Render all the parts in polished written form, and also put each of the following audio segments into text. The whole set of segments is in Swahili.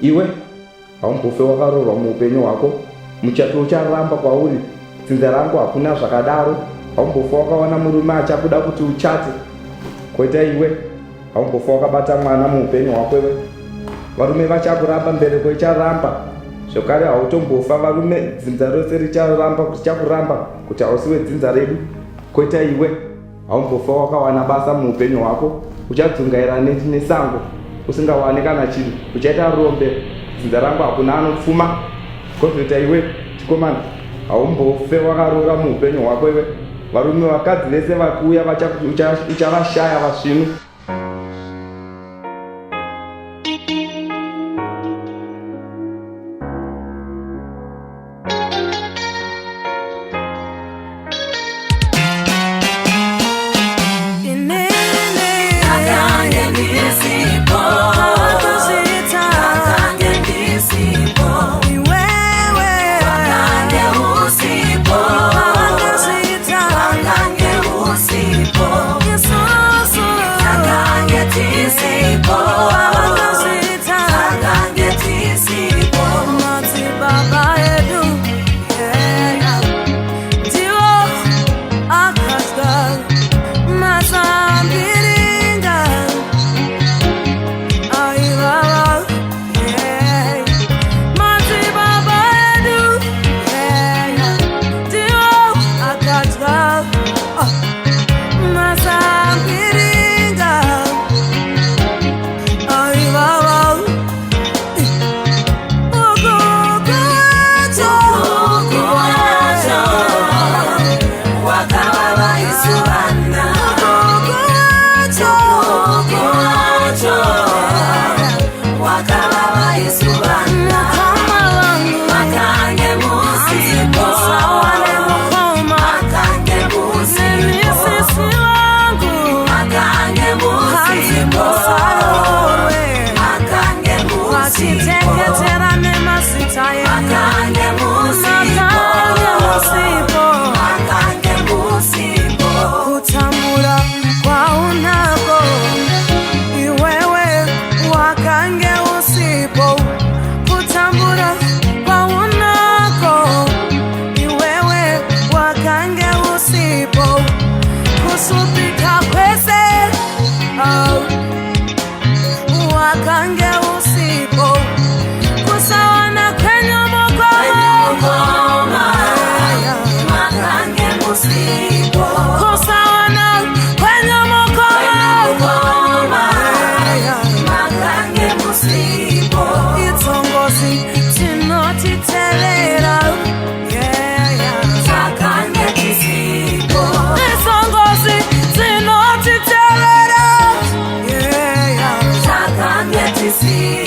iwe haumbofe wakarorwa muupenyu hwako, muchato ucharamba kwauri, dzinza rangu hakuna zvakadaro, haumbofe wakawana murume achakuda kuti uchate. Koita iwe haumbofe wakabata mwana muupenyu hwako iwe, varume vachakuramba, mbereko icharamba zvekare, hautombofa varume, dzinza rose richakuramba kuti hausiwe dzinza redu. Koita iwe haumbofa wakawana basa muupenyu hwako, uchadzungaira nesango usingawani kana chinhu, uchaita rombe, dzinza rangu hakuna anopfuma. Kozoita iwe chikomana haumbofe wakarora muupenyu hwako iwe, varume vakadzi vese vakuuya uchavashaya vasvinu. See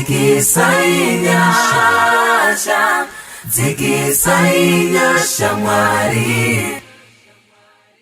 dzikisa inyasha Mwari.